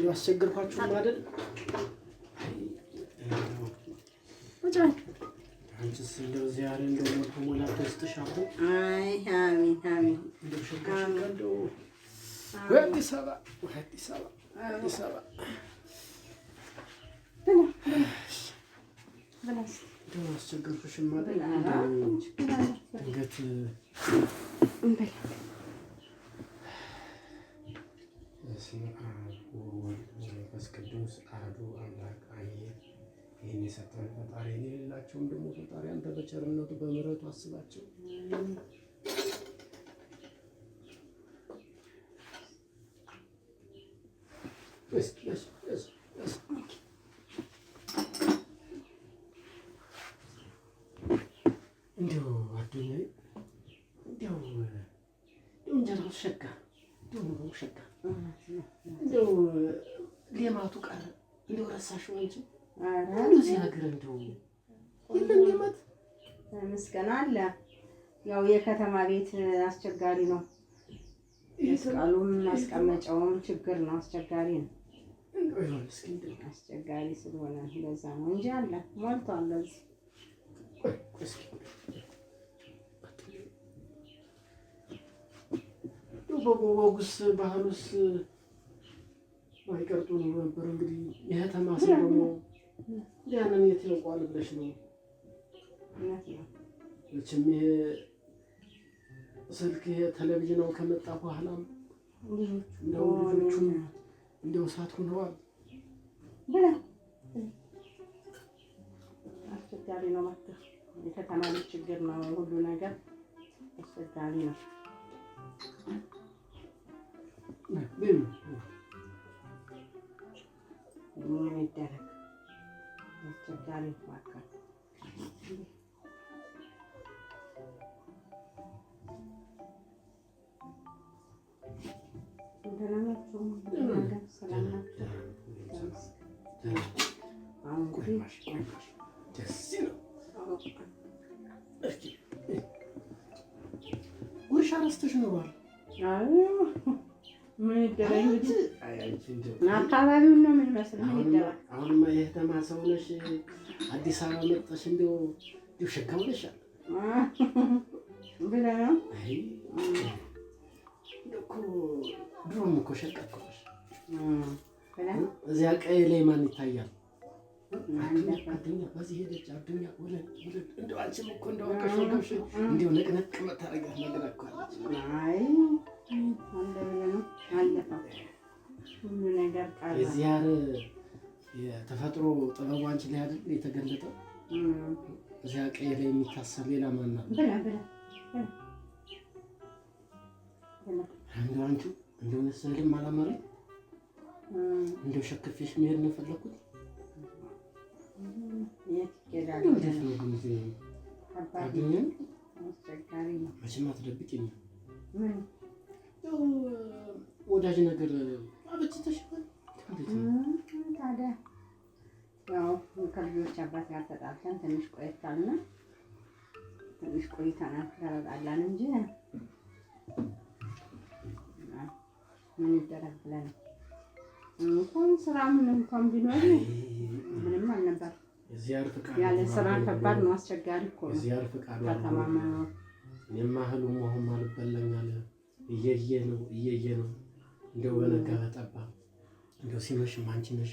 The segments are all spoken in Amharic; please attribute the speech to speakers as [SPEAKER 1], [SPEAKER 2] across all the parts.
[SPEAKER 1] ያስቸግርኳችሁ አይደል? አንቺስ እንደው ዛሬ እንደው ሞላ ተስተሻቱ።
[SPEAKER 2] አይ አሚን አሚን።
[SPEAKER 1] እንደው ሸጋሽ እንደው ወዲስ አበባ አዲስ አበባ
[SPEAKER 2] በላስ
[SPEAKER 1] እንደው አስቸግርኩሽም አይደል? ድንገት
[SPEAKER 2] እንበል
[SPEAKER 1] በስመ አብ ወወልድ ወመንፈስ ቅዱስ አሐዱ አምላክ አሜን። ይህን የሰጠን ፈጣሪ የሌላቸውም ደግሞ ፈጣሪ አንተ በቸርነቱ በምሕረቱ አስባቸው። እንደው አዱኛዬ እንደው እንጀራው ሸጋ እንደው ሸጋ እንደው ሌማቱ ቀረ። እንደው ረሳሽው አንቺ? እንደው እዚህ ሀገር እንደው የለም ሌማት
[SPEAKER 2] ምስጋና አለ። ያው የከተማ ቤት አስቸጋሪ ነው። መስቀሉም ማስቀመጫውም ችግር ነው፣ አስቸጋሪ ነው። አስቸጋሪ ስለሆነ ለዛ ነው እንጂ አለ ሞልቷል። ለዚህ
[SPEAKER 1] በወጉስ ባህሉስ ማይቀርጡ ነው ነበር። እንግዲህ የከተማ ሰው ደግሞ ያንን የት ያውቀዋል ብለሽ ነው? መቼም ይሄ ስልክ ቴሌቪዥን ከመጣ በኋላም እንደው ልጆቹም እንደው እሳት ሆነዋል።
[SPEAKER 2] አስቸጋሪ ነው ማለት የከተማ ልጅ ችግር ነው። ሁሉ ነገር አስቸጋሪ ነው። ምን ይደረግ? አስቸጋሪ ማካል
[SPEAKER 1] ጉርሻ ረስተሽ ኖሯል።
[SPEAKER 2] ምን ይደረግ እንግዲህ አካባቢውን ነው ምን መስል ምን ይደረግ?
[SPEAKER 1] አሁንማ የከተማ ሰው ነሽ፣ አዲስ አበባ መጥተሽ እንደው ሸካም ነሻል
[SPEAKER 2] ብለህ ነው?
[SPEAKER 1] አይ እኮ ድሮም እኮ ሸቃ እኮ ነሽ። እዚያ ቀይ ላይ ማን ይታያል? አዱኛ በዚህ ሄደች። አዱኛ ወለድ እንደው አንቺም እኮ እንደው ከሾገብሽ እንደው ነቅነቅ መታረጋት ነገር እኮ አለች።
[SPEAKER 2] አይ አንደበለ አለፈው ሁሉ ነገር ቃል
[SPEAKER 1] የዚያር የተፈጥሮ ጥበቡ አንቺ ላይ አይደል የተገለጠው? እዚያ ቀይ ላይ የሚታሰብ ሌላ ማን ነው? እንደው አንቺ እንደው ነሰልም አላማረኝ። እንደው ሸክፌሽ መሄድ ነው የፈለኩት።
[SPEAKER 2] የትኬዳል
[SPEAKER 1] እንዴት ነው ግን እዚህ አዱኛ
[SPEAKER 2] አስቸጋሪ ነው።
[SPEAKER 1] መቼም አትደብቂኝ።
[SPEAKER 2] ምን
[SPEAKER 1] ያው ወዳጅ ነገር አበጭተሽ
[SPEAKER 2] ታዲያ ያው ከልጆች አባት ጋር ተጣልተን ትንሽ ቆይተናልና ትንሽ ቆይተናል ተረጋጋን እንጂ ምን ይደረግ ብለን እንኳን ስራ ምን እንኳን ቢኖር ምንም አልነበር።
[SPEAKER 1] የዚያር ፍቃድ
[SPEAKER 2] ያለ ስራ ከባድ ነው፣ አስቸጋሪ እኮ ነው።
[SPEAKER 1] የዚያር ፍቃድ
[SPEAKER 2] ከተማ ነው።
[SPEAKER 1] እኔማ እህሉም ውሃውም አልበላኛል። እየየ ነው እንደው በነጋ በጠባ እንደው ሲመሽም አንቺ ነሽ፣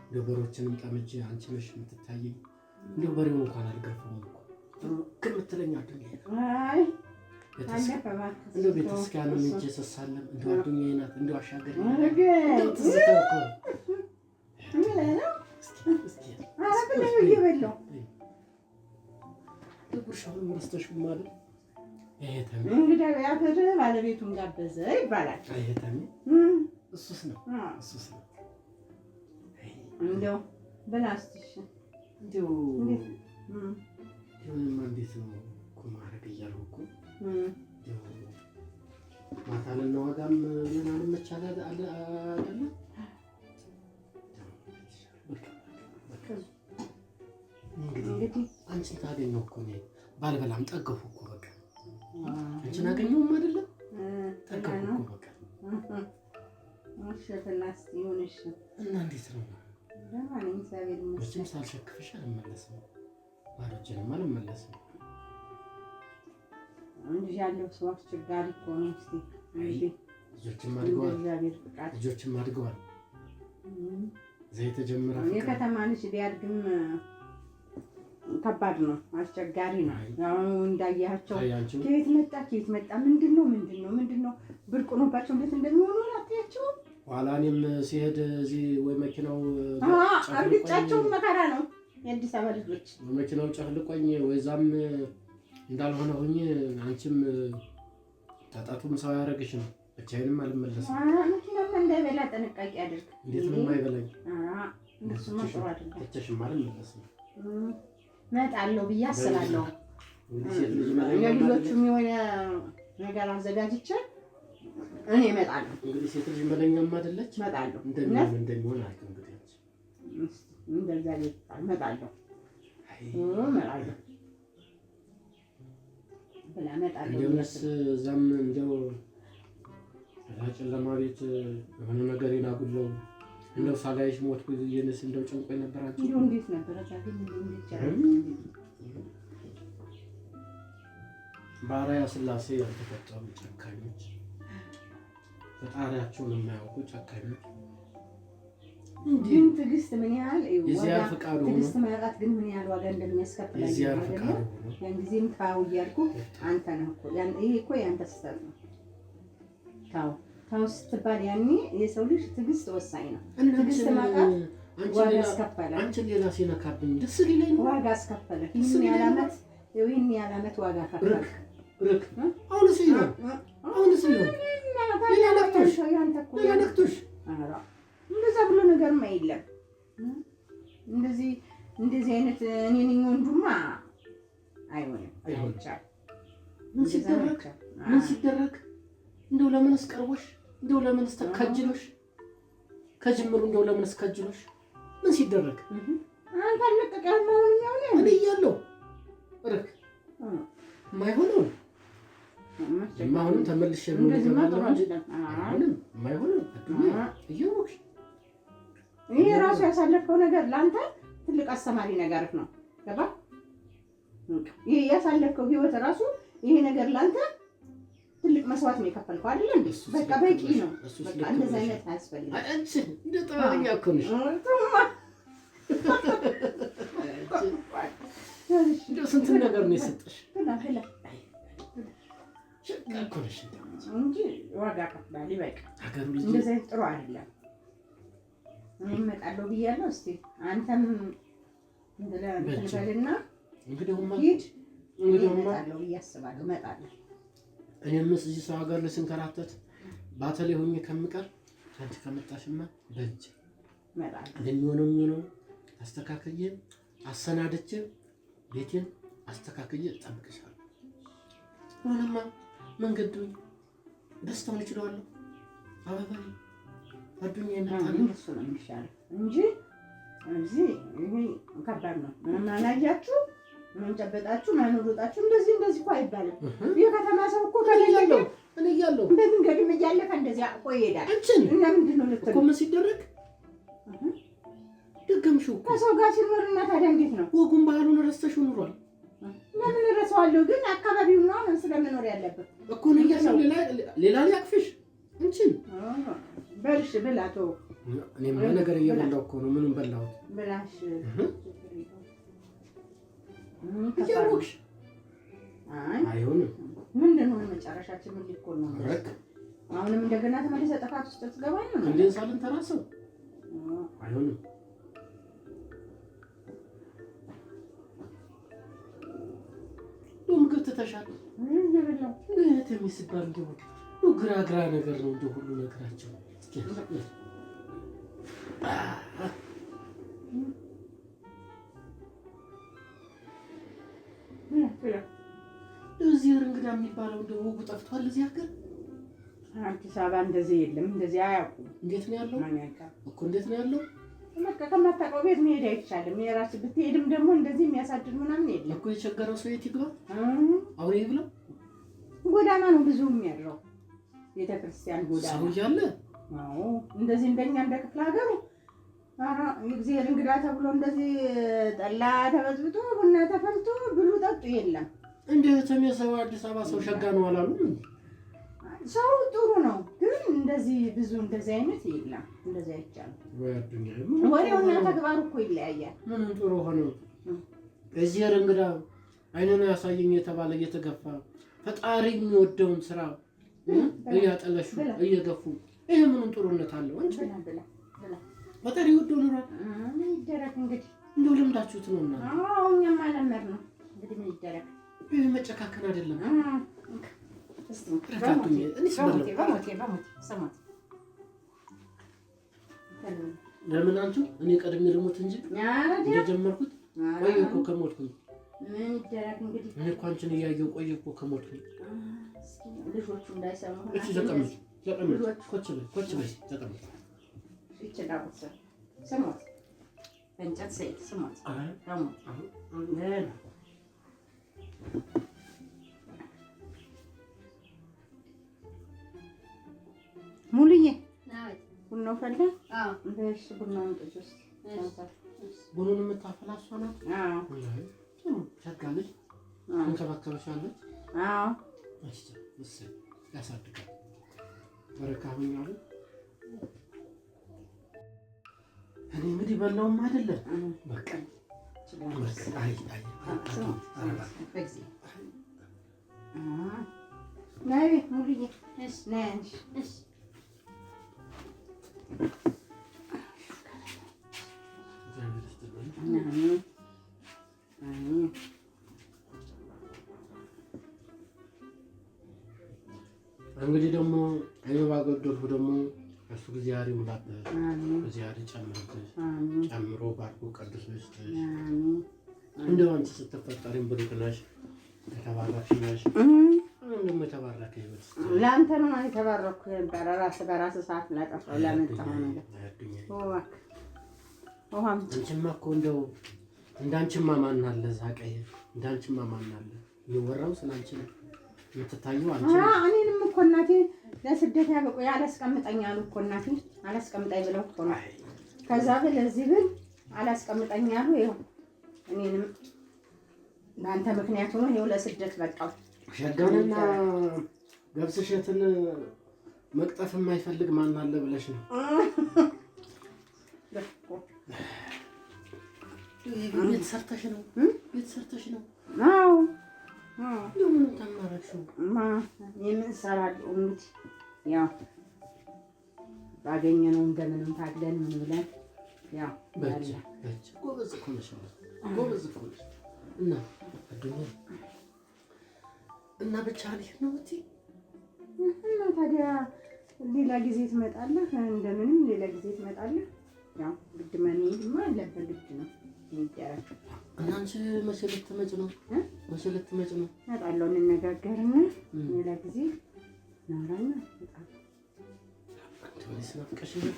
[SPEAKER 1] እንደው በሮችንም ጠምጄ አንቺ ነሽ የምትታየኝ። እንደው በሬው እንኳን አልገፋም እኮ ከምትለኝ አዱኛ
[SPEAKER 2] አይ
[SPEAKER 1] እንደው ቤተክርስቲያን ሄጄ ስሳለም እንደው አዱኛዬ ናት እንደው አሻገር
[SPEAKER 2] እንደው
[SPEAKER 1] ትዝታው እኮ
[SPEAKER 2] ምን ነው እየበላሁ
[SPEAKER 1] ጉርሻውን ረስተሽው ማለት ይሄ ተሜ
[SPEAKER 2] እንግዲህ ያፈር ባለቤቱን ጋበዘ ይባላል።
[SPEAKER 1] ይሄ ተሜ እሱስ ነው።
[SPEAKER 2] እንደው በላስትሽ
[SPEAKER 1] እንደው እንዴት ነው እኮ ማድረግ እያልኩ እኮ ማታ ልናወጋም ምን አልመቻል አይደለም። እንግዲህ አንቺን ታገኘው እኮ እኔ ባልበላም ጠገፉ እኮ በቃ አንቺን አገኘውም አይደለም ጠገፉ እኮ በቃ። እና እንዴት ነው መቼም ሳልሸክፍሽ አልመለስም፣ ባዶ እጄንም አልመለስም።
[SPEAKER 2] እንዲህ ያለው ሰው አስቸጋሪ እኮ ነው። እስኪ
[SPEAKER 1] ልጆችም አድገዋል። ዘይት ጀምራ
[SPEAKER 2] የከተማ ልጅ ቢያድግም ከባድ ነው፣ አስቸጋሪ ነው። አሁን እንዳያቸው ከየት መጣ ምንድን ነው ብርቅ ሆኖባቸው እንዴት እንደሚሆኑ አትያቸው።
[SPEAKER 1] ኋላ እኔም ሲሄድ እዚህ ወይ መኪናው
[SPEAKER 2] አርግጫቸውን መከራ ነው የአዲስ አበባ ልጆች።
[SPEAKER 1] መኪናው ጨፍልቆኝ ወይዛም እንዳልሆነ ሁኝ አንቺም ተጣቱም ሰው ያደረግሽ ነው። ብቻዬንም አልመለስም።
[SPEAKER 2] መኪናም እንዳይበላ ጥንቃቄ አድርግ።
[SPEAKER 1] እንዴት ነው የማይበላኝ?
[SPEAKER 2] እንደሱማ ጥሩ አይደለም።
[SPEAKER 1] ብቻሽም አልመለስም።
[SPEAKER 2] እመጣለሁ ብዬ አስባለሁ። ለልጆቹም የሆነ ነገር አዘጋጅቼ እኔ እመጣለሁ።
[SPEAKER 1] እንግዲህ ሴት ልጅ መለኛም አይደለች።
[SPEAKER 2] እመጣለሁ
[SPEAKER 1] እንደሚሆን አልኩ። እንግዲህ
[SPEAKER 2] እንደዛ እመጣለሁ ብላ እመጣለሁ።
[SPEAKER 1] እንደውስ እዛም እንደው ጨለማ ቤት የሆነ ነገር ይናጉለው እንደው ሳላይሽ ሞትኩ የነስ እንደው ጨንቆኝ ነበር። አንቺ
[SPEAKER 2] እንዴት ነበር ታዲያ?
[SPEAKER 1] ባሪያ ስላሴ ያልተፈጠሩ ጨካኞች፣ ፈጣሪያቸውን የማያውቁ ጨካኞች።
[SPEAKER 2] ግን ትዕግስት ምን ያህል
[SPEAKER 1] የዚያር ፈቃዱ ነው።
[SPEAKER 2] ትዕግስት ማጣት ግን ምን ያህል ዋጋ እንደሚያስከፍል
[SPEAKER 1] የዚያር ፈቃዱ ነው።
[SPEAKER 2] ያን ጊዜም ታው እያልኩ አንተ ነህ እኮ ይሄ እኮ ያንተ ስህተት ነው። ታው ስትባል ያኔ የሰው ልጅ ትዕግስት ወሳኝ ነው። ትዕግስት ማጣት ዋጋ አስከፈለ።
[SPEAKER 1] አንቺ ሌላ ሲነካብኝ ደስ ሊለኝ ነው።
[SPEAKER 2] ዋጋ አስከፈለ። ይህን ያህል ዓመት ዋጋ ከፈለ።
[SPEAKER 1] ርክ አሁንስ ይሁን ሌላ ነክቶሽ
[SPEAKER 2] እንደዛ ብሎ ነገርማ የለም። እንደዚህ አይነት እኔ ነኝ ወንዱማ አይሆንም።
[SPEAKER 1] ምን ሲደረግ እንደው ለምንስ ቀርቦሽ እንደው ለምንስ ከጅሎሽ ከጅምሩ እንደው ለምንስ ከጅሎሽ ምን ሲደረግ
[SPEAKER 2] አንተ ለቀቀም አሁን ያውኔ
[SPEAKER 1] እኔ እያለሁ ርክ የማይሆነው ተመልሼ ነው የማይሆነው እየወቅሽ
[SPEAKER 2] ይሄ ራሱ ያሳለፈው ነገር ለአንተ ትልቅ አስተማሪ ነገር ነው። ገባ? ይሄ ያሳለፈው ህይወት ራሱ ይሄ ነገር ለአንተ ትልቅ መስዋዕት ነው የከፈልከው አይደል እንዴ? በቃ በቂ ነው። በቃ እንደዛ አይነት አያስፈልግም።
[SPEAKER 1] አንቺ እንደ ጥበበኛ እኮ ነሽ። እንደው ስንት ነገር ነው የሰጠሽ እኮ ነሽ
[SPEAKER 2] እንጂ ዋጋ ከፍላል። ይበቃ። እንደዛ ጥሩ አይደለም። እኔ እመጣለሁ ብያለሁ። እስኪ አንተም እንበልና ሂድ። እመጣለሁ ብዬ አስባለሁ። እመጣለሁ።
[SPEAKER 1] እኔም እዚህ ሰው ሀገር ልስንከራተት ባተሌ ሆኜ ከምቀር አንቺ ከመጣሽማ በእጅ የሚሆነው አስተካክዬ አሰናድቼ ቤቴን አስተካክዬ እጠብቅሻለሁ። ሆነማ መንገዱን ደስታውን እችላለሁ። አበባ አዱኛ ይመጣል።
[SPEAKER 2] እሱ ነው የሚሻለው እንጂ እዚህ ይሄ ከባድ ነው። ምንም አላያችሁ፣ ምን ጨበጣችሁ፣ ማን ወጣችሁ፣ እንደዚህ እኮ አይባልም። የከተማ ሰው እኮ ከሌለው
[SPEAKER 1] እኔ እያለሁ
[SPEAKER 2] በመንገድም እያለፈ እንደዚህ አቆ ይሄዳል። እና ምንድን ነው ልትል
[SPEAKER 1] እኮ ምን ሲደረግ ደገምሽው እኮ
[SPEAKER 2] ከሰው ጋር ሲኖርና ታዲያ እንዴት ነው
[SPEAKER 1] ወጉን ባህሉን ረስተሽው ኑሯል።
[SPEAKER 2] ለምን ረሳዋለሁ? ግን አካባቢው ነው ስለመኖር ያለበት
[SPEAKER 1] እኮ ነው። እያሰው ሌላ ሊያቅፍሽ እንቺን
[SPEAKER 2] በልሽ ብላቶ
[SPEAKER 1] እኔም ነገር እየበላሁ እኮ ነው። ምንም በላሁት
[SPEAKER 2] ብላሽ
[SPEAKER 1] እያወቅሽ አይሆንም።
[SPEAKER 2] ምንድን ነው መጨረሻችን? ምን ሊኮን ነው? አሁንም እንደገና ተመልሰህ ጥፋት ውስጥ ትገባኝ ነው።
[SPEAKER 1] እንዴት ሳልንተራሰው አይሆንም። ምግብ ትተሻል። እህት የሚስባል እንደው ግራ ነገር ነው እንደው ሁሉ ነገራቸው። እዚህ እንግዳ የሚባለው እንደው ወጉ ጠፍቷል እዚህ ሀገር።
[SPEAKER 2] አዲስ አበባ እንደዚህ የለም፣ እንደዚህ አያውቁም።
[SPEAKER 1] እንዴት ነው ያለው እኮ? እንዴት ነው ያለው?
[SPEAKER 2] በቃ ከማታውቀው ቤት መሄድ አይቻልም። የራስህ ብትሄድም ደግሞ እንደዚህ የሚያሳድር ምናምን የለም
[SPEAKER 1] እኮ። የቸገረው ሰው የት ይግባ? አውሬ ይብለው።
[SPEAKER 2] ጎዳና ነው ብዙ የሚያድረው፣ ቤተክርስቲያን ጎዳና
[SPEAKER 1] ሰው እያለ።
[SPEAKER 2] አዎ እንደዚህ እንደኛ እንደ ክፍለ ሀገሩ የእግዚአብሔር እንግዳ ተብሎ እንደዚህ ጠላ ተበዝብጦ ቡና ተፈልቶ ብሉ ጠጡ የለም።
[SPEAKER 1] እንዴት ሰው አዲስ አበባ ሰው ሸጋ ነው አላሉ?
[SPEAKER 2] ሰው ጥሩ ነው፣ ግን እንደዚህ ብዙ እንደዚህ አይነት የለም። እንደዚህ አይቻልም። ወሬውና ተግባሩ እኮ ይለያያል።
[SPEAKER 1] ምን ጥሩ ሆነ እግዚአብሔር እንግዳ አይነና ያሳየኝ የተባለ እየተገፋ ፈጣሪ የሚወደውን ስራ እያጠለሹ እየገፉ ይሄ ምንም ጥሩነት አለው? አንቺ ፈጣሪ ይወደው ኑሯል።
[SPEAKER 2] ምን ይደረግ እንግዲህ
[SPEAKER 1] እንደው ለምዳችሁት ነው እና
[SPEAKER 2] አዎ እኛም አለመር ነው እንግዲህ ምን ይደረግ።
[SPEAKER 1] ይሄ መጨካከን አይደለም። ለምን አንቺ እኔ ቀድሜ ልሞት እንጂ እንደጀመርኩት ቆየ እኮ ከሞትኩኝ።
[SPEAKER 2] ምን ይደረግ እንግዲህ
[SPEAKER 1] እኔ እኮ አንቺን እያየሁ ቆየ እኮ ከሞትኩኝ።
[SPEAKER 2] ልጆቹ እንዳይሰሙ
[SPEAKER 1] እሺ ተቀመጭ ኮች በይ ተቀመጭ።
[SPEAKER 2] ይችላል ስሞት እንጨት ሰይት ስሞት ሙሉዬ ቡናው ፈላ። እሺ ቡናውን ጥጅ ውስጥ
[SPEAKER 1] ቡኑን የምታፈላ እሷ ናት። ሸጋ ልጅ እንከባከበሻለች። ያሳድጋል። በረካ ሁኛሉ። እኔ እንግዲህ በላውም አይደለም በቃ
[SPEAKER 2] ነይ ሙሉዬ ነይ
[SPEAKER 1] እንግዲህ ደግሞ እኔ ባጎደልኩ ደግሞ እሱ እግዚአብሔር ይሙላበት፣ እግዚአብሔር ጨምሮ ባርኮ ቀድሶ ይስጥሽ። እንደው አንቺ ስትፈጠሪም ብሩክ ነሽ፣ የተባረክሽ ነሽ። እንደውም የተባረከ ህይወት
[SPEAKER 2] ለአንተ ነው የተባረኩ ነበር። ራስህ በራስህ ሰዓት ላጠፋው ላመጣኸው ነገር
[SPEAKER 1] አንቺማ እኮ እንደው እንዳንቺማ ማን አለ? እዛ ቀይ እንዳንቺማ ማን አለ? የሚወራው ስላንቺ ነው የምትታየው አንቺ።
[SPEAKER 2] እኔንም እኮ እናቴ ለስደት ያበቁ ያላስቀምጠኝ አሉ እኮ እናቴ አላስቀምጠኝ ብለው እኮ ነው። ከዛ ለዚህ ብል አላስቀምጠኝ አሉ። ይኸው እኔንም በአንተ ምክንያት ሆኖ ይኸው ለስደት በቃው።
[SPEAKER 1] ሸጋንና ገብስ እሸትን መቅጠፍ የማይፈልግ ማን አለ ብለሽ ነው? ቤት ሰርተሽ ነው? ቤት ሰርተሽ ነው?
[SPEAKER 2] አዎ
[SPEAKER 1] ለምን ተማረሽው?
[SPEAKER 2] የምን እሰራለሁ እንግዲህ ያው ባገኘነው እንደምንም ታግለን ምን ብለን ያው
[SPEAKER 1] ጎበዝ እኮ ነሽ፣ ጎበዝ እኮ ነሽ። እና አዱኛ እና ብቻ ልጅ ነው እንዴ?
[SPEAKER 2] እና ታዲያ ሌላ ጊዜ ትመጣለህ፣ እንደምንም ሌላ ጊዜ ትመጣለህ። ያው ግድ መሄድማ አለበት፣ ግድ ነው የሚደረግ።
[SPEAKER 1] እና አንቺ መቼ ልትመጪ ነው? መቼ ልትመጪ ነው?
[SPEAKER 2] እመጣለሁ፣ እንነጋገርና ሌላ ጊዜ እናወራና እመጣለሁ።
[SPEAKER 1] አንተ ወዲህ ስናፍቀሽ ነው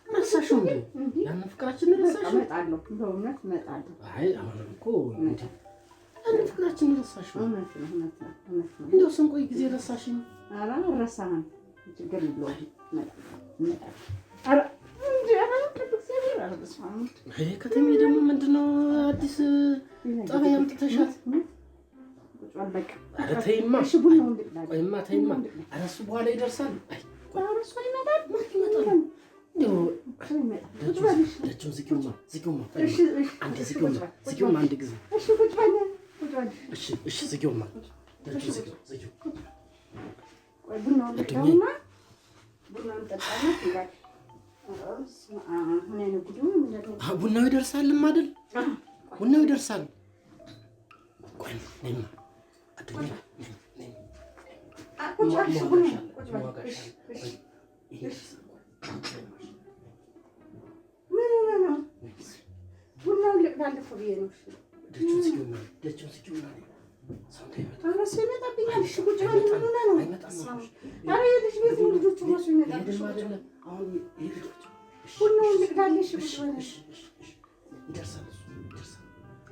[SPEAKER 1] ረሳሽው እንዴ? ያን ፍቅራችንን ረሳሽው?
[SPEAKER 2] እመጣለሁ፣ በእውነት እመጣለሁ።
[SPEAKER 1] አይ አሁን እኮ ያን ፍቅራችንን ረሳሽው?
[SPEAKER 2] እውነት ነው፣ እውነት ነው፣ እውነት ነው።
[SPEAKER 1] እንደው ስንቆይ ጊዜ ረሳሽኝ?
[SPEAKER 2] ኧረ አልረሳህም፣ ችግር የለውም። እመጣለሁ። ኧረ እንዴ ኧረ በስመ አብ።
[SPEAKER 1] አይ ከተሜ ደግሞ ምንድነው አዲስ ጠባይ አምጥተሻል?
[SPEAKER 2] ቁጭ በል በቃ።
[SPEAKER 1] ኧረ ተይማ፣
[SPEAKER 2] እሺ ቡናውን ልቅዳ።
[SPEAKER 1] ቆይማ ተይማ። ኧረ እሱ በኋላ ይደርሳል። አይ
[SPEAKER 2] ኧረ እሱ ይመጣል፣
[SPEAKER 1] ይመጣል። እንደው
[SPEAKER 2] ቁጭ በል።
[SPEAKER 1] ደጁን ዝጊውማ፣ ዝጊውማ።
[SPEAKER 2] እሺ እሺ፣
[SPEAKER 1] አንዴ ዝጊውማ፣ ዝጊውማ አንድ ጊዜ።
[SPEAKER 2] እሺ ቁጭ በል፣ ቁጭ በል።
[SPEAKER 1] እሺ እሺ፣ ዝጊውማ፣ ደጁን ዝጊው፣ ዝጊው።
[SPEAKER 2] ቆይ ቡናውን ልቅዳውና ቡናውን ጠጣና ይላል።
[SPEAKER 1] ቡናው ይደርሳልም አይደል? ቡናው ይደርሳል። ቆይ ነይማ አድኛ ነይ
[SPEAKER 2] ቁጭ አልሽ ቡና ቁጭ በል ምን ቡናውን ልቅዳለሁ ብዬ ነው።
[SPEAKER 1] ደጁን ስጪውና
[SPEAKER 2] እራሱ ይመጣብኛል። እሺ ቁጭ በል ምን ሆነህ ነው? ኧረ የልጅ ቤት ነው። ልጆቹ እራሱ ይመጣሉ። ቡናውን ልቅዳለሽ ቁጭ በል
[SPEAKER 1] ይደርሳል።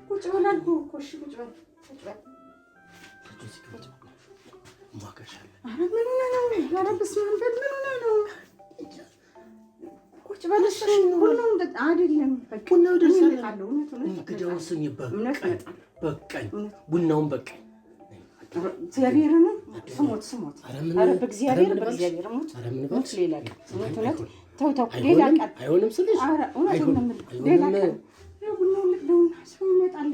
[SPEAKER 2] ቁጭ በል አልኩህ እኮ። እሺ ቁጭ በል ቁጭ በል ኧረ ምን ሆነህ ነው? ኧረ በስመ አብ ምን ሆነህ ነው? ቁጭ በል እሺ። ቡናውን አይደለም
[SPEAKER 1] ቡናው ይደርሳል።
[SPEAKER 2] እንግዲያውስ
[SPEAKER 1] በቃኝ ቡናውን በቃኝ።
[SPEAKER 2] እግዚአብሔርን ስሞት ኧረ በእግዚአብሔር ሞት ሌላ ቀን እውነት ተው ሌላ ቀን
[SPEAKER 1] አይሆንም ስልሽ
[SPEAKER 2] ኧረ እውነቱን ነው የምልህ ሌላ ቀን ቡናውን ልቅደውና ሰው ይመጣል።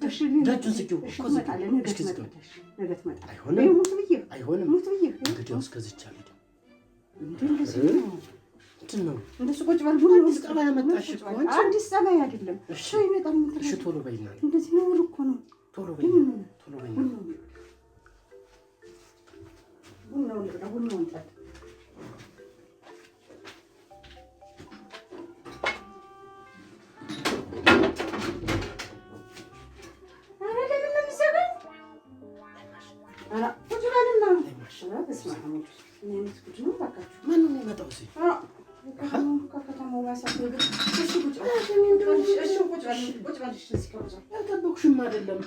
[SPEAKER 2] እሺ
[SPEAKER 1] ደጁን ስጪው እኮ
[SPEAKER 2] ነገ ትመጣለህ።
[SPEAKER 1] አይሆንም
[SPEAKER 2] ሙት ብዬሽ
[SPEAKER 1] እንግዲያውስ ከዚች አልሄድም። ምንድን ነው
[SPEAKER 2] እንደሱ ቁጭ በል ቡና
[SPEAKER 1] አዲስ ጠባይ ያመጣሽ እኮ አንቺ።
[SPEAKER 2] አዲስ ጠባይ አይደለም ሰው ይመጣል።
[SPEAKER 1] እሺ ቶሎ በይና
[SPEAKER 2] እንደዚህ ነው እኮ ነው።
[SPEAKER 1] ቶሎ በይና
[SPEAKER 2] ቡናውን ልቅዳ ቡናውን ጠጥ
[SPEAKER 1] ማነው የሚመጣው? ያልጠበኩሽም አይደለም።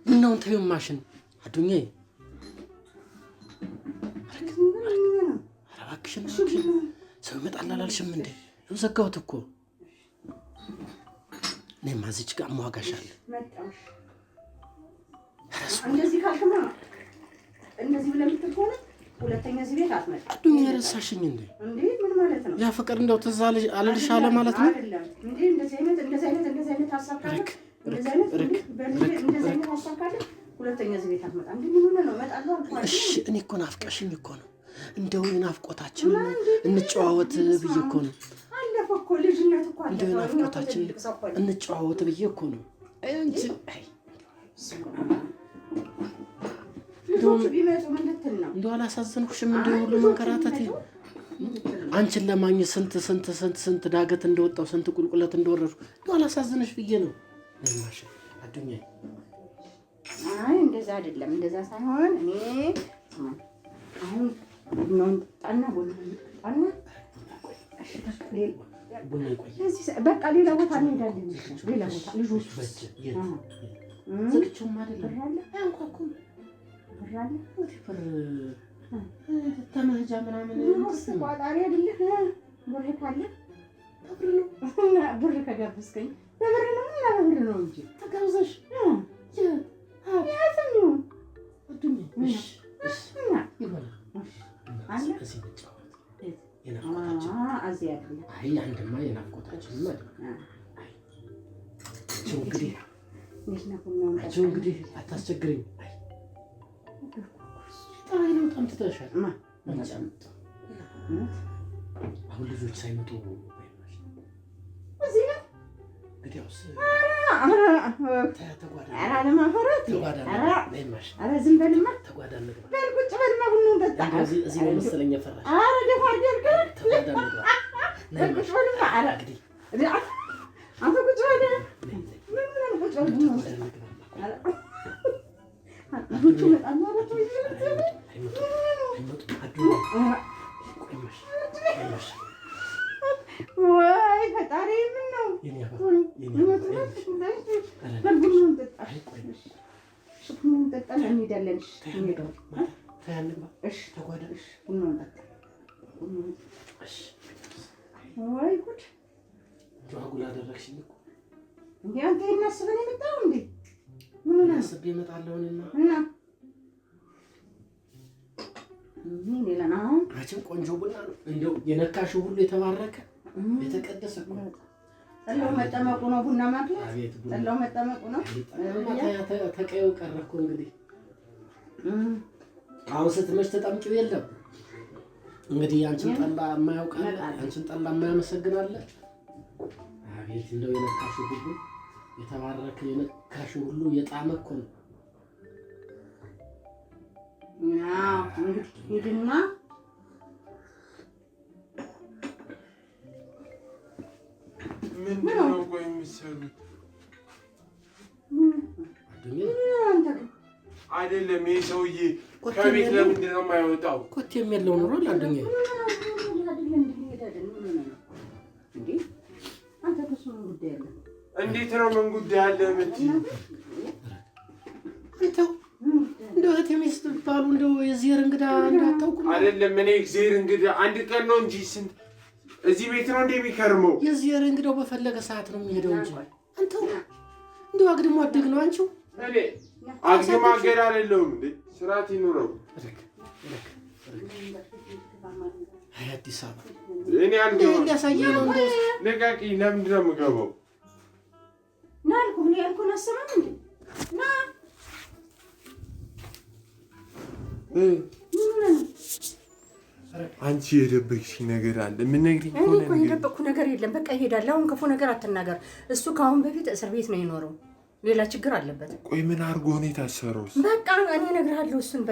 [SPEAKER 1] ቡናውን ተይው ማሽን አዱኛዬ። ኧረ እባክሽን ሰው ይመጣል አላልሽም እንዴ? ይኸው ዘጋሁት እኮ። እኔማ እዚች ጋር እሟጋሻለሁ።
[SPEAKER 2] እንደዚህ ካልክማ እንደዚህ ብለህ የምትል ከሆነ ሁለተኛ እዚህ ቤት አትመጣም።
[SPEAKER 1] አዱኛ ረሳሽኝ እንዴ?
[SPEAKER 2] እንዴ ምን ማለት ነው?
[SPEAKER 1] ያ ፍቅር እንደው ትዝ አለልሽ አለ ማለት ነው?
[SPEAKER 2] አይደለም እንዴ? እንደዚህ አይነት ሀሳብ ካለ እንደዚህ አይነት ሀሳብ ካለ ሁለተኛ እዚህ ቤት አትመጣም። እንዴ ምን ሆነህ ነው? እመጣለሁ አልኩህ።
[SPEAKER 1] እሺ እኔ እኮ ናፍቀሽኝ እኮ ነው። እንደው የናፍቆታችን እንጨዋወት ብዬ እኮ ነው።
[SPEAKER 2] አለፈ እኮ ልጅነት እኮ አለፈ።
[SPEAKER 1] እንደው የናፍቆታችን እንጨዋወት ብዬ እኮ ነው እንጂ
[SPEAKER 2] ልጆቹ ቢመጡ ምን ልትል ነው?
[SPEAKER 1] እንደው አላሳዘንኩሽም? እንደው ሁሉ መንከራተት አንቺን ለማግኘት ስንት ዳገት እንደወጣው ስንት ቁልቁለት እንደወረድኩ እንደው አላሳዝንሽ ብዬ ነው። ለማሽ አዱኛ
[SPEAKER 2] አይ እንደዛ አይደለም። እንደዛ ሳይሆን እኔ አሁን ቡናውን ጠጣና
[SPEAKER 1] ቡና ይቆይ።
[SPEAKER 2] በቃ ሌላ ቦታ እንሄዳለን። ሌላ ቦታ ልጆቹ
[SPEAKER 1] ዝግጁም አይደለም።
[SPEAKER 2] አንኳኩም ብራለ
[SPEAKER 1] ተመህጃ ምናምን
[SPEAKER 2] ቋጣሪ አይደለህ? ብር ካለ ብር ከጋበዝከኝ በብር ነው እና በብር ነው እንጂ
[SPEAKER 1] ተጋብዘሽ
[SPEAKER 2] ያሰሚው
[SPEAKER 1] አዱኛ እሺ
[SPEAKER 2] እና
[SPEAKER 1] ይሆናል
[SPEAKER 2] አለ
[SPEAKER 1] እዚህ ብቻዋት የናፍቆታችን
[SPEAKER 2] አዚያ አይደለ?
[SPEAKER 1] አይ አንድማ የናፍቆታችን ማለት አይ እንግዲህ አንቺው እንግዲህ አታስቸግረኝ። አይ ነው በጣም ትተሻል። አሁን ልጆች ሳይመጡ
[SPEAKER 2] እዚህ ነው
[SPEAKER 1] እንግዲያውስ
[SPEAKER 2] ዝም በልማ
[SPEAKER 1] ተጓዳ እንግባ።
[SPEAKER 2] በል ቁጭ በልማ ቡናውን ጠጣ።
[SPEAKER 1] እዚህ ነው መሰለኝ የፈራሽ።
[SPEAKER 2] ኧረ ደፋ አድርገህ
[SPEAKER 1] ተጓዳ እንግባ።
[SPEAKER 2] በል ቁጭ በልማ። ኧረ አንተ ቁጭ በል ምን ቁጭ በል ቡናውን ጠጣ። ልጆቹ ይመጣሉ ማለት ነው። ወይ ፈጣሪ ምን ነው? ቡናውን ጠጣ። ቡናውን ጠጣን እንሄዳለን። ቡናውን ጠጣ። ወይ ጉድ!
[SPEAKER 1] አጉል አደረግሽኝ እኮ
[SPEAKER 2] እንዴ! አንተ እናስበን የመጣው እንዴ? ምን ነው
[SPEAKER 1] አስቤ እመጣለሁ እና
[SPEAKER 2] ምን ሌላ ነው?
[SPEAKER 1] አንቺም ቆንጆ ቡና ነው እንደው የነካሽው ሁሉ የተባረከ የተቀደሰ እኮ ነው።
[SPEAKER 2] ጠላው መጠመቁ ነው ቡና ማፍላት። ጠላው መጠመቁ ነው።
[SPEAKER 1] ተቀየው ቀረ እኮ እንግዲህ አሁን ስትመሽ ተጠምቂው የለም እንግዲህ አንቺን ጠላ የማያውቃለ አንቺን ጠላ የማያመሰግናለ። አቤት እንደው የነካሽ ሁሉ የተባረከ የነካሽ ሁሉ የጣመ እኮ ነው።
[SPEAKER 2] አዎ እንግዲህ ሂድና
[SPEAKER 3] ምንድነው ቆይ የምትሰሩት? አይደለም ይሄ ሰውዬ ከቤት ለምንድን ነው የማይወጣው?
[SPEAKER 1] ኮቴም የለው ኑሮ አንደኛ
[SPEAKER 3] እንዴት ነው ምን ጉዳይ አለ የምትይው?
[SPEAKER 1] እንደው እህቴ ሚስት ባሉ እንደው የዚህ እንግዳ እንዳታውቁ
[SPEAKER 3] አይደለም እኔ እግዚአብሔር እንግዳ አንድ ቀን ነው እንጂ ስንት እዚህ ቤት ነው እንደሚከርመው።
[SPEAKER 1] የዚህ እንግዳው በፈለገ ሰዓት ነው የሚሄደው እንጂ አንተው እንደው አግድሞ አደግ ነው አንቺው።
[SPEAKER 3] እኔ አግድሞ አገድ አይደለሁም እንዴ ስርዓት ይኑረው።
[SPEAKER 1] አይ አዲስ አበባ
[SPEAKER 3] እኔ አንዴ
[SPEAKER 1] እንዲያሳየ ነው እንደው
[SPEAKER 3] ለቃቂ ለምንድን ነው የምገባው?
[SPEAKER 2] ና አልኩህ እኔ ያልኩህን አሰማም እንዴ ና
[SPEAKER 3] አንቺ የደበቅሽኝ ነገር አለ። ምን ነግሪኝ?
[SPEAKER 2] እኔ እኮ የደበቅኩ ነገር የለም። በቃ ይሄዳል። አሁን ክፉ ነገር አትናገር። እሱ ከአሁን በፊት እስር ቤት ነው የኖረው። ሌላ ችግር አለበት።
[SPEAKER 3] ቆይ ምን አድርጎ ነው የታሰረው?
[SPEAKER 2] በቃ እኔ እነግርሃለሁ። እሱን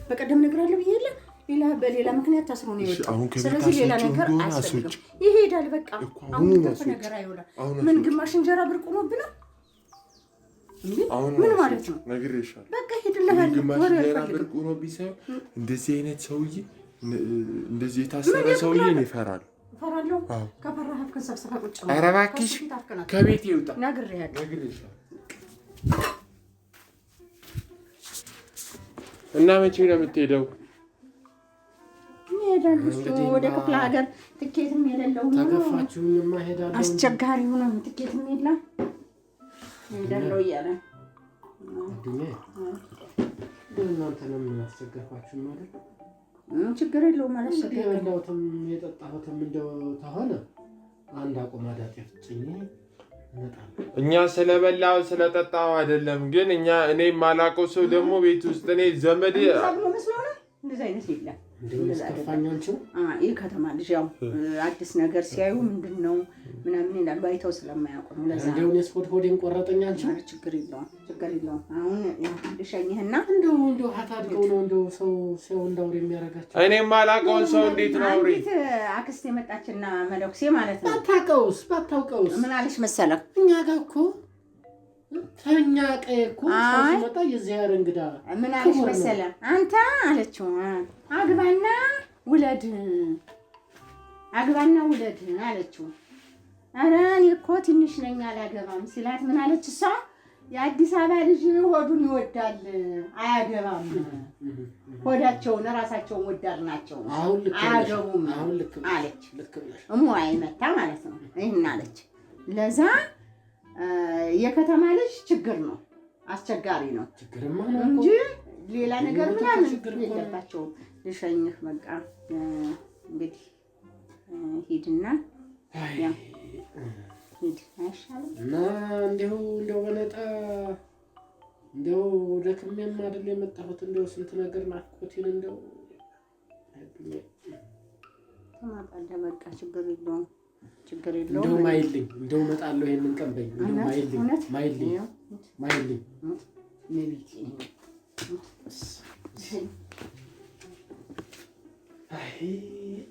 [SPEAKER 2] በቀደም እነግርሃለሁ ብዬሽ የለ በሌላ ምክንያት ታስሮ ነው የወጣው። ስለዚህ ሌላ ነገር አያስፈልግም። ይሄዳል። በቃ አሁን ክፉ ነገር አይሆንም። ምን ግማሽ እንጀራ ብርቅ ሆኖብህ ነው? ምን ማለት ነው?
[SPEAKER 3] ነግሬሻለሁ።
[SPEAKER 2] በቃ ሄድልሃል።
[SPEAKER 3] ግማሽ እንጀራ ብርቅ ሆኖብኝ ሳይሆን እንደዚህ አይነት ሰውዬ እንደዚህ የታሰረ ሰውዬ ነው ይፈራል።
[SPEAKER 2] እፈራለሁ። ከፈራህ አፍከን ሰብስበህ ቁጭ ነው።
[SPEAKER 3] ኧረ እባክሽ ከቤት ይውጣ።
[SPEAKER 2] ነግሬሻለሁ።
[SPEAKER 3] እና መቼ ነው የምትሄደው?
[SPEAKER 2] እሄዳለሁ። እሱ ወደ ክፍለ ሀገር ትኬትም የሌለው ነው።
[SPEAKER 1] ተገፋችሁኝማ እሄዳለሁ።
[SPEAKER 2] አስቸጋሪ ሆኖ ትኬትም የለም እሄዳለሁ እያለ
[SPEAKER 1] አዱኛዬ እናንተ ነው የሚያስቸግርኳችሁ ማለት
[SPEAKER 2] ችግር የለውም ማለት ነው።
[SPEAKER 1] የበላሁትም የጠጣሁትም እንደው ተሆነ አንድ አቁማዳ ጤፍ ጭኜ እመጣለሁ።
[SPEAKER 3] እኛ ስለበላው ስለጠጣው አይደለም ግን እኔ የማላውቀው ሰው ደግሞ ቤት ውስጥ እኔ ዘመድ
[SPEAKER 2] እንደዚህ አይነት የለም።
[SPEAKER 1] እንደሚያስከፋኛቸው
[SPEAKER 2] ይህ ከተማ ልጅ ያው አዲስ ነገር ሲያዩ ምንድን ነው ምናምን ይላሉ። አይተው ስለማያውቁ ነው። ለዛ
[SPEAKER 1] እንደው እኔስ ሆዴን ቆረጠኛቸው።
[SPEAKER 2] ችግር የለውም። አሁን ልሸኝህና
[SPEAKER 1] እንደው ሀታድገው ነው እንደው ሰው እንዳውሬ የሚያደርጋቸው።
[SPEAKER 3] እኔ የማላውቀውን ሰው እንዴት ነው አውሬ?
[SPEAKER 2] አንዲት አክስት የመጣችና መለኩሴ ማለት ነው።
[SPEAKER 1] ባታውቀውስ
[SPEAKER 2] ምን አለች መሰለህ?
[SPEAKER 1] እኛ ጋር እኮ ተኛ ቀይ እኮ ሰው ሲመጣ የዚህ እንግዳ
[SPEAKER 2] ምን አለች መሰለህ? አንተ አለችው አግባና ውለድ አለችው። ኧረ እኔ እኮ ትንሽ ነኝ አላገባም ሲላት ምን አለች እሷ? የአዲስ አበባ ልጅ ሆዱን ይወዳል አያገባም። ሆዳቸውን ራሳቸውን ወዳድ ናቸው አያገቡም አለች። እሙዋይ መታ ማለት ነው። ይህን አለች። ለዛ የከተማ ልጅ ችግር ነው፣ አስቸጋሪ ነው እንጂ ሌላ ነገር ምናምን የለባቸውም። ልሸኝህ በቃ እንግዲህ ሂድና ሂድ አይሻልም?
[SPEAKER 1] እና እንደው በነጣ እንደው ደክሜም አይደል የመጣሁት። እንደው ስንት ነገር ናፍቆቴን እንደው
[SPEAKER 2] ተማጣለህ። በቃ ችግር የለውም።
[SPEAKER 1] እንደው ማይልኝ እንደው እመጣለሁ። ይሄንን ቀን በይ እንደው ማይልኝ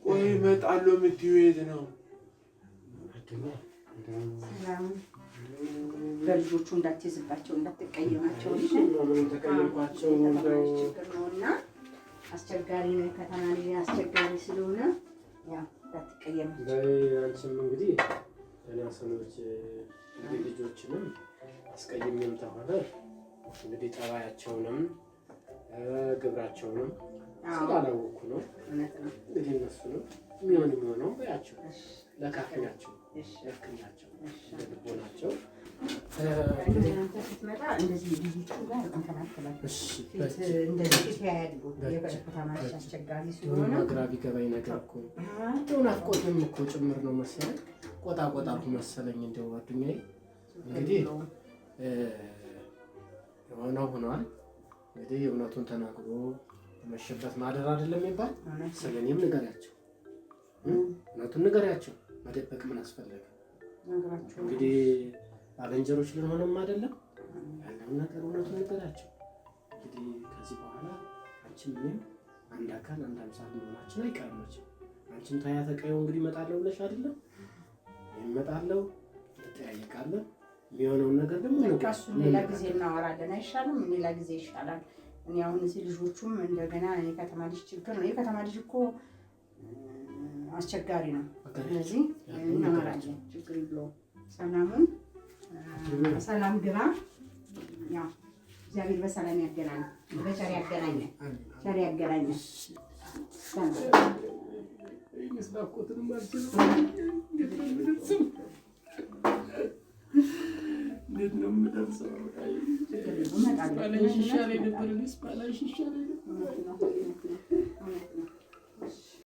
[SPEAKER 3] ቆይ እመጣለሁ የምትይው የት ነው?
[SPEAKER 2] በልጆቹ እንዳትይዝባቸው እንዳትቀይማቸው ነውና አስቸጋሪ ነው። ከተማ ልጅ አስቸጋሪ ስለሆነ ያው እንዳትቀየማቸው።
[SPEAKER 1] አንቺም እንግዲህ ገና ሰዎች ልጆችንም አስቀይሜም ተሆነ እንግዲህ ጠባያቸውንም ግብራቸውንም ስላላወኩ ነው። እንግዲህ እነሱንም የሚሆነው በያቸው ለካፍናቸው ለክናቸው ለልቦናቸው
[SPEAKER 2] አንተ ስትመጣ እንደዚህ ልጅቱ ጋር እንተናከላለን። እንደዚህ ያያሉ። የከተማ አስቸጋሪ ስለሆነ
[SPEAKER 1] ግራ ቢገባኝ ነገር እኮ እንደው ናፍቆትም እኮ ጭምር ነው መሰለኝ። ቆጣ መሰለኝ እንደው ጓደኛዬ እንግዲህ የሆነው ሆኗል። እንግዲህ እውነቱን ተናግሮ የመሸበት ማደር አይደለም የሚባል። ስለኔም ንገሪያቸው፣ እውነቱን ንገሪያቸው። መደበቅ ምን አስፈለገ? እንግዲህ ባልንጀሮች ልንሆንም አይደለም ያለውን ነገር እውነቱን ንገሪያቸው። እንግዲህ ከዚህ በኋላ አንቺም እኔም አንድ አካል አንድ አምሳል መሆናችን አይቀርም። አንቺም ታያ ተቀየው እንግዲህ እመጣለሁ ብለሽ አይደለም እመጣለሁ፣ እንጠያየቃለን። የሚሆነውን ነገር ደግሞ
[SPEAKER 2] እሱን ሌላ ጊዜ እናወራለን። አይሻልም? ሌላ ጊዜ ይሻላል። እኔ አሁን እዚህ ልጆቹም እንደገና እኔ ከተማ ልጅ ችግር ነው። የከተማ ልጅ እኮ አስቸጋሪ ነው። ስለዚህ እናወራለን። ችግር የለውም። ሰላሙን ሰላም ግባ። ያው እግዚአብሔር በሰላም ያገናኝ፣ በቸር ያገናኝ፣ ቸር ያገናኝ።
[SPEAKER 3] እንዴት ነው የምደርሰው?
[SPEAKER 2] እመጣለሁ።